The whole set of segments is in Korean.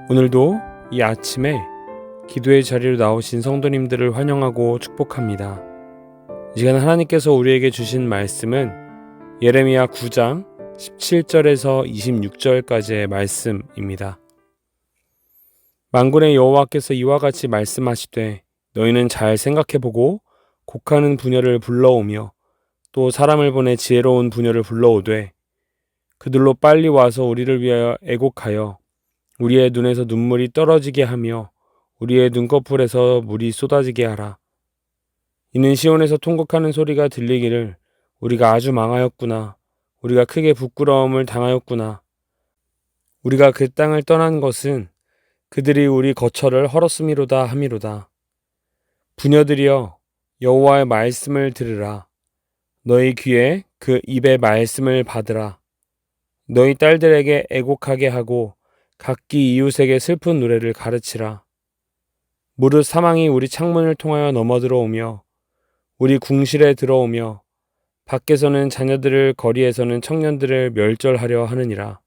오늘도 이 아침에 기도의 자리로 나오신 성도님들을 환영하고 축복합니다. 이 시간 하나님께서 우리에게 주신 말씀은 예레미야 9장 17절에서 26절까지의 말씀입니다. 만군의 여호와께서 이와 같이 말씀하시되 너희는 잘 생각해보고 곡하는 부녀를 불러오며 또 사람을 보내 지혜로운 부녀를 불러오되 그들로 빨리 와서 우리를 위하여 애곡하여 우리의 눈에서 눈물이 떨어지게 하며 우리의 눈꺼풀에서 물이 쏟아지게 하라. 이는 시온에서 통곡하는 소리가 들리기를 우리가 아주 망하였구나. 우리가 크게 부끄러움을 당하였구나. 우리가 그 땅을 떠난 것은 그들이 우리 거처를 헐었음이로다 함이로다. 부녀들이여 여호와의 말씀을 들으라. 너희 귀에 그 입의 말씀을 받으라. 너희 딸들에게 애곡하게 하고 각기 이웃에게 슬픈 노래를 가르치라. 무릇 사망이 우리 창문을 통하여 넘어들어오며 우리 궁실에 들어오며 밖에서는 자녀들을 거리에서는 청년들을 멸절하려 하느니라.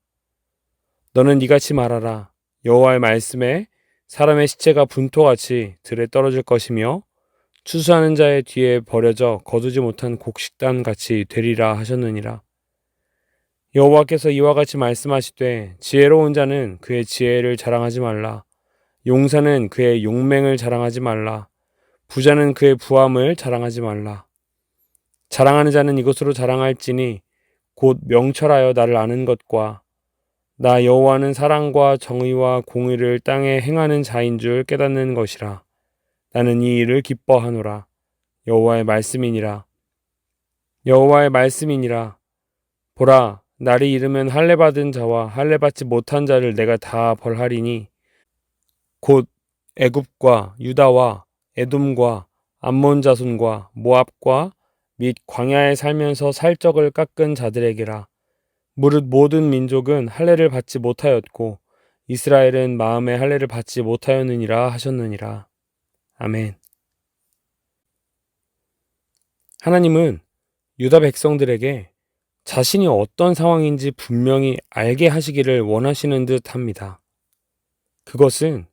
너는 이같이 말하라. 여호와의 말씀에 사람의 시체가 분토같이 들에 떨어질 것이며 추수하는 자의 뒤에 버려져 거두지 못한 곡식단 같이 되리라 하셨느니라. 여호와께서 이와 같이 말씀하시되 지혜로운 자는 그의 지혜를 자랑하지 말라. 용사는 그의 용맹을 자랑하지 말라. 부자는 그의 부함을 자랑하지 말라. 자랑하는 자는 이것으로 자랑할지니 곧 명철하여 나를 아는 것과 나 여호와는 사랑과 정의와 공의를 땅에 행하는 자인 줄 깨닫는 것이라. 나는 이 일을 기뻐하노라. 여호와의 말씀이니라. 여호와의 말씀이니라. 보라, 날이 이르면 할례 받은 자와 할례 받지 못한 자를 내가 다 벌하리니 곧 애굽과 유다와 에돔과 암몬 자손과 모압과 및 광야에 살면서 살적을 깎은 자들에게라. 무릇 모든 민족은 할례를 받지 못하였고 이스라엘은 마음의 할례를 받지 못하였느니라 하셨느니라. 아멘. 하나님은 유다 백성들에게 자신이 어떤 상황인지 분명히 알게 하시기를 원하시는 듯 합니다. 그것은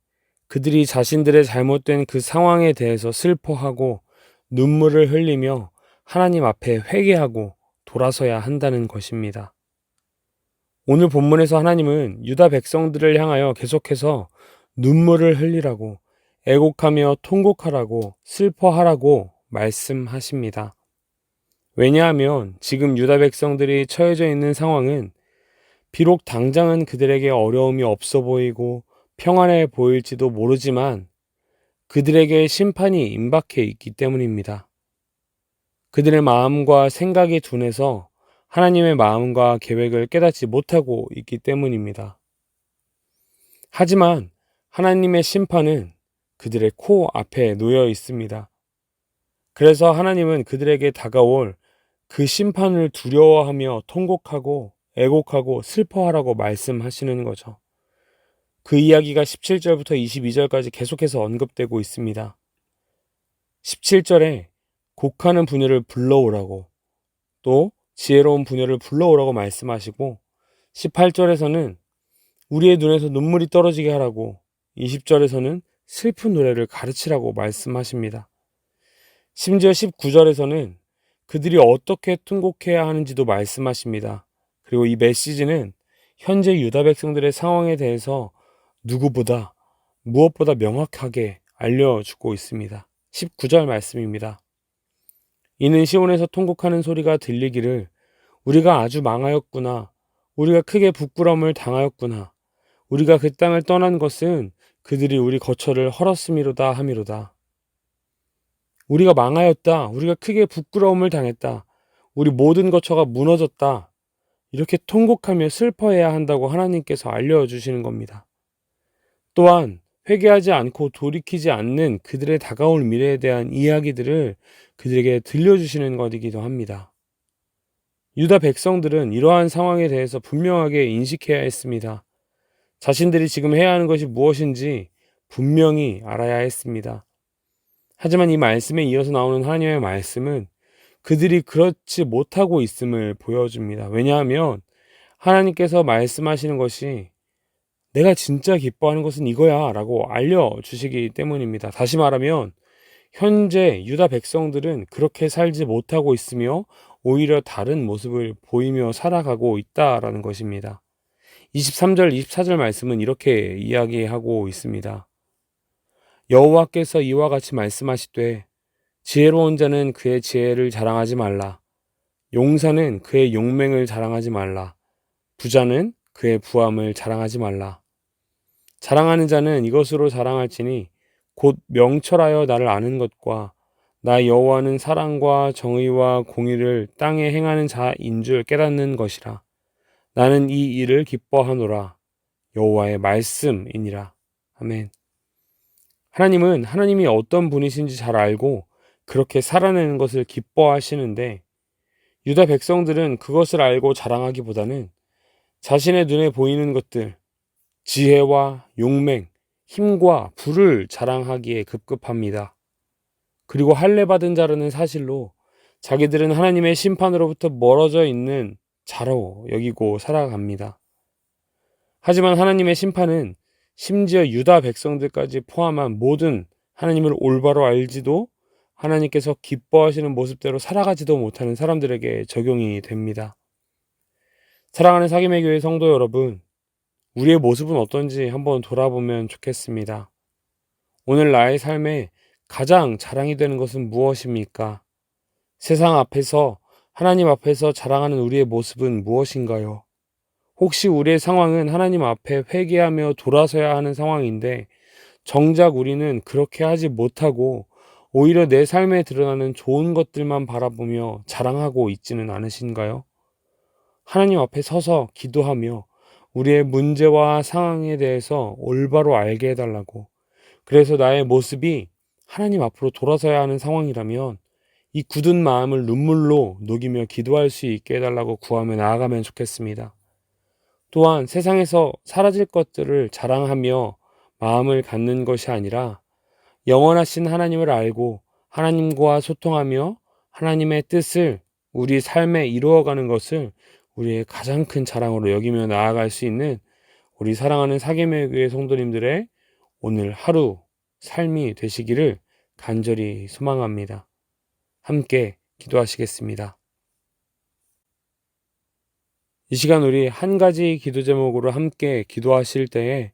그들이 자신들의 잘못된 그 상황에 대해서 슬퍼하고 눈물을 흘리며 하나님 앞에 회개하고 돌아서야 한다는 것입니다. 오늘 본문에서 하나님은 유다 백성들을 향하여 계속해서 눈물을 흘리라고 애곡하며 통곡하라고 슬퍼하라고 말씀하십니다. 왜냐하면 지금 유다 백성들이 처해져 있는 상황은 비록 당장은 그들에게 어려움이 없어 보이고 평안해 보일지도 모르지만 그들에게 심판이 임박해 있기 때문입니다. 그들의 마음과 생각이 둔해서 하나님의 마음과 계획을 깨닫지 못하고 있기 때문입니다. 하지만 하나님의 심판은 그들의 코 앞에 놓여 있습니다. 그래서 하나님은 그들에게 다가올 그 심판을 두려워하며 통곡하고 애곡하고 슬퍼하라고 말씀하시는 거죠. 그 이야기가 17절부터 22절까지 계속해서 언급되고 있습니다. 17절에 곡하는 부녀를 불러오라고 또 지혜로운 부녀를 불러오라고 말씀하시고 18절에서는 우리의 눈에서 눈물이 떨어지게 하라고 20절에서는 슬픈 노래를 가르치라고 말씀하십니다. 심지어 19절에서는 그들이 어떻게 통곡해야 하는지도 말씀하십니다. 그리고 이 메시지는 현재 유다 백성들의 상황에 대해서 누구보다 무엇보다 명확하게 알려주고 있습니다. 19절 말씀입니다. 이는 시온에서 통곡하는 소리가 들리기를 우리가 아주 망하였구나. 우리가 크게 부끄러움을 당하였구나. 우리가 그 땅을 떠난 것은 그들이 우리 거처를 헐었음이로다 함이로다. 우리가 망하였다. 우리가 크게 부끄러움을 당했다. 우리 모든 거처가 무너졌다. 이렇게 통곡하며 슬퍼해야 한다고 하나님께서 알려주시는 겁니다. 또한 회개하지 않고 돌이키지 않는 그들의 다가올 미래에 대한 이야기들을 그들에게 들려주시는 것이기도 합니다. 유다 백성들은 이러한 상황에 대해서 분명하게 인식해야 했습니다. 자신들이 지금 해야 하는 것이 무엇인지 분명히 알아야 했습니다. 하지만 이 말씀에 이어서 나오는 하나님의 말씀은 그들이 그렇지 못하고 있음을 보여줍니다. 왜냐하면 하나님께서 말씀하시는 것이 내가 진짜 기뻐하는 것은 이거야 라고 알려주시기 때문입니다. 다시 말하면 현재 유다 백성들은 그렇게 살지 못하고 있으며 오히려 다른 모습을 보이며 살아가고 있다라는 것입니다. 23절, 24절 말씀은 이렇게 이야기하고 있습니다. 여호와께서 이와 같이 말씀하시되 지혜로운 자는 그의 지혜를 자랑하지 말라. 용사는 그의 용맹을 자랑하지 말라. 부자는 그의 부함을 자랑하지 말라. 자랑하는 자는 이것으로 자랑할지니 곧 명철하여 나를 아는 것과 나 여호와는 사랑과 정의와 공의를 땅에 행하는 자인 줄 깨닫는 것이라. 나는 이 일을 기뻐하노라. 여호와의 말씀이니라. 아멘. 하나님은 하나님이 어떤 분이신지 잘 알고 그렇게 살아내는 것을 기뻐하시는데 유다 백성들은 그것을 알고 자랑하기보다는 자신의 눈에 보이는 것들, 지혜와 용맹, 힘과 부를 자랑하기에 급급합니다. 그리고 할례받은 자라는 사실로 자기들은 하나님의 심판으로부터 멀어져 있는 자로 여기고 살아갑니다. 하지만 하나님의 심판은 심지어 유다 백성들까지 포함한 모든 하나님을 올바로 알지도 하나님께서 기뻐하시는 모습대로 살아가지도 못하는 사람들에게 적용이 됩니다. 사랑하는 사김의 교회 성도 여러분, 우리의 모습은 어떤지 한번 돌아보면 좋겠습니다. 오늘 나의 삶에 가장 자랑이 되는 것은 무엇입니까? 세상 앞에서, 하나님 앞에서 자랑하는 우리의 모습은 무엇인가요? 혹시 우리의 상황은 하나님 앞에 회개하며 돌아서야 하는 상황인데 정작 우리는 그렇게 하지 못하고 오히려 내 삶에 드러나는 좋은 것들만 바라보며 자랑하고 있지는 않으신가요? 하나님 앞에 서서 기도하며 우리의 문제와 상황에 대해서 올바로 알게 해달라고, 그래서 나의 모습이 하나님 앞으로 돌아서야 하는 상황이라면 이 굳은 마음을 눈물로 녹이며 기도할 수 있게 해달라고 구하며 나아가면 좋겠습니다. 또한 세상에서 사라질 것들을 자랑하며 마음을 갖는 것이 아니라 영원하신 하나님을 알고 하나님과 소통하며 하나님의 뜻을 우리 삶에 이루어가는 것을 우리의 가장 큰 자랑으로 여기며 나아갈 수 있는 우리 사랑하는 사김의 교회 성도님들의 오늘 하루 삶이 되시기를 간절히 소망합니다. 함께 기도하시겠습니다. 이 시간 우리 한 가지 기도 제목으로 함께 기도하실 때에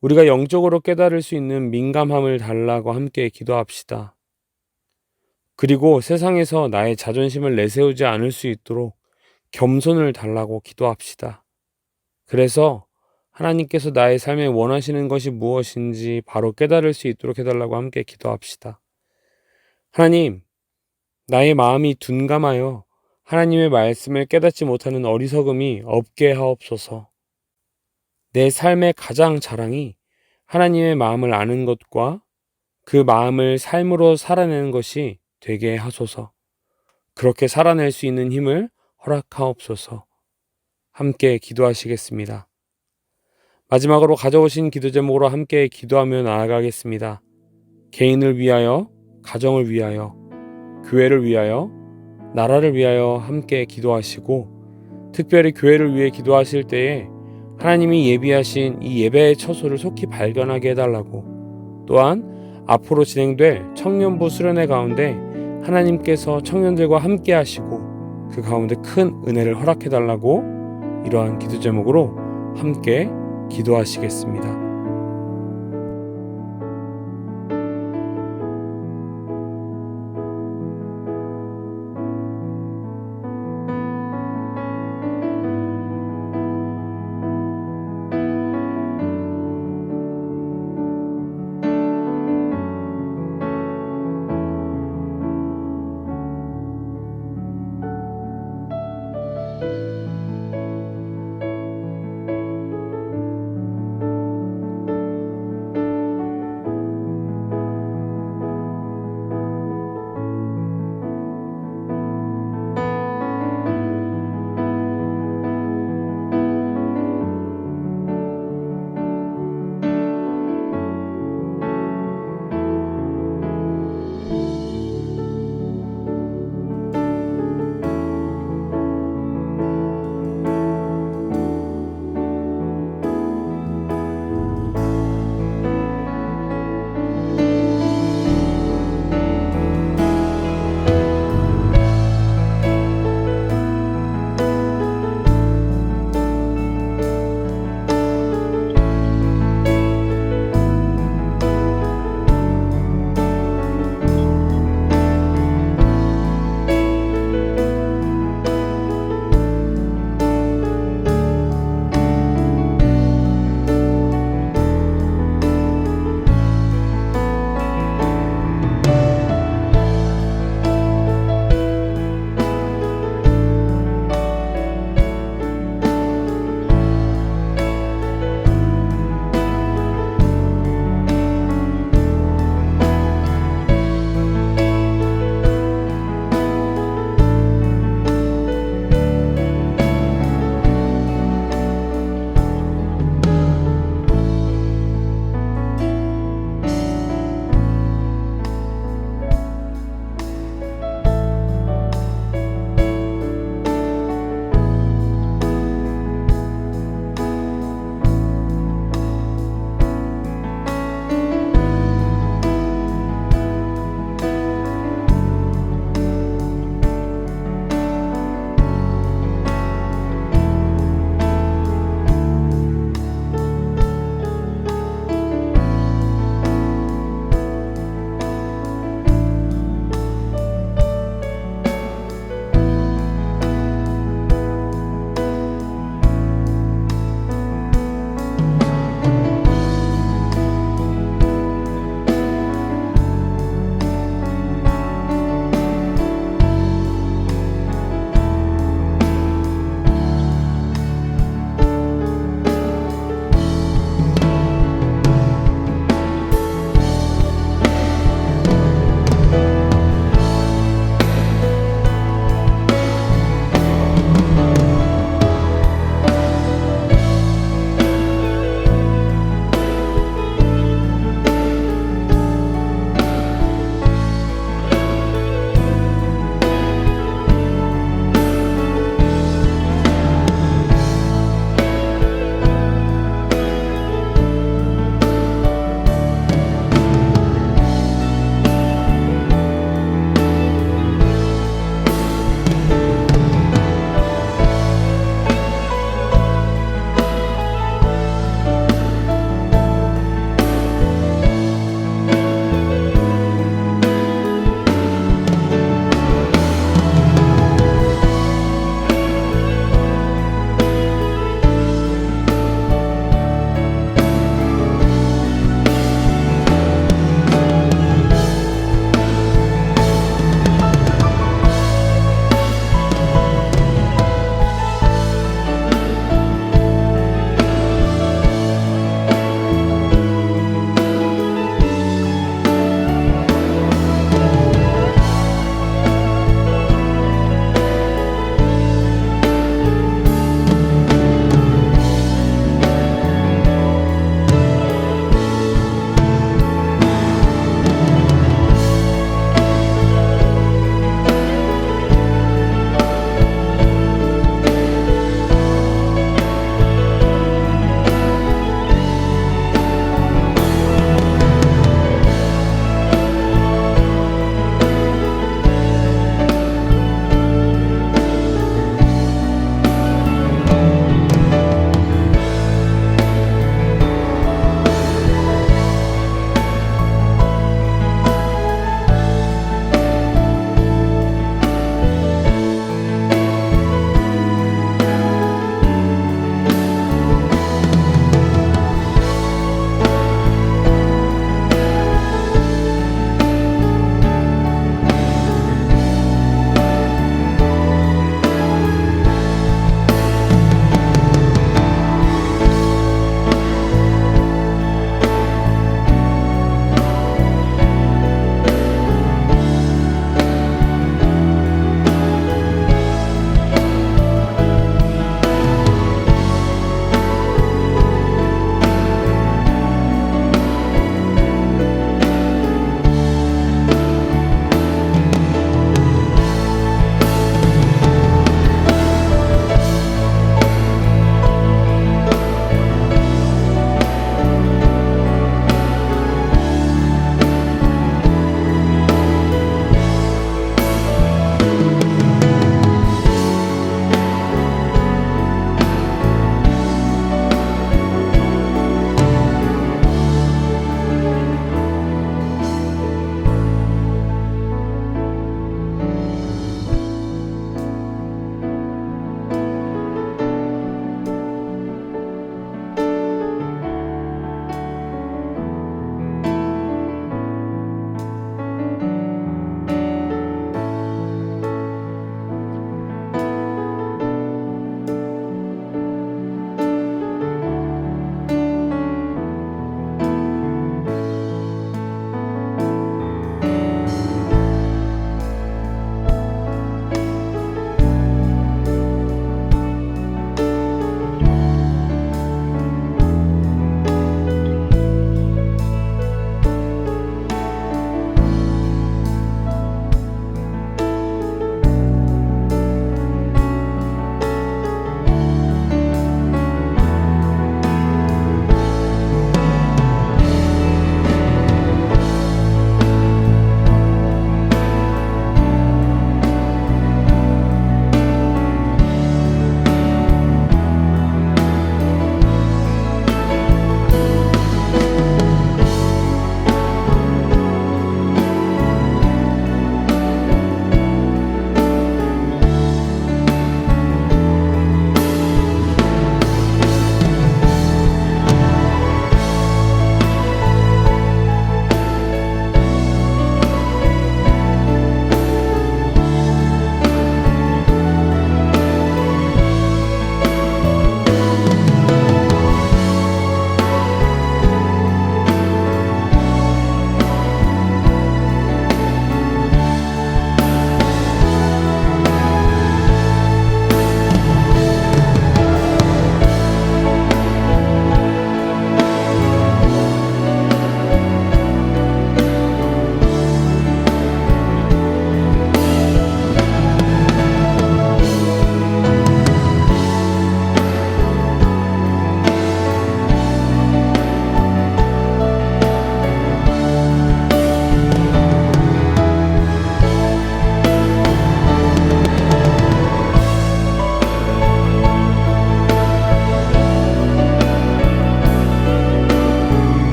우리가 영적으로 깨달을 수 있는 민감함을 달라고 함께 기도합시다. 그리고 세상에서 나의 자존심을 내세우지 않을 수 있도록 겸손을 달라고 기도합시다. 그래서 하나님께서 나의 삶에 원하시는 것이 무엇인지 바로 깨달을 수 있도록 해달라고 함께 기도합시다. 하나님, 나의 마음이 둔감하여 하나님의 말씀을 깨닫지 못하는 어리석음이 없게 하옵소서. 내 삶의 가장 자랑이 하나님의 마음을 아는 것과 그 마음을 삶으로 살아내는 것이 되게 하소서. 그렇게 살아낼 수 있는 힘을 허락하옵소서. 함께 기도하시겠습니다. 마지막으로 가져오신 기도 제목으로 함께 기도하며 나아가겠습니다. 개인을 위하여, 가정을 위하여, 교회를 위하여, 나라를 위하여 함께 기도하시고 특별히 교회를 위해 기도하실 때에 하나님이 예비하신 이 예배의 처소를 속히 발견하게 해달라고, 또한 앞으로 진행될 청년부 수련회 가운데 하나님께서 청년들과 함께 하시고 그 가운데 큰 은혜를 허락해달라고 이러한 기도 제목으로 함께 기도하시겠습니다.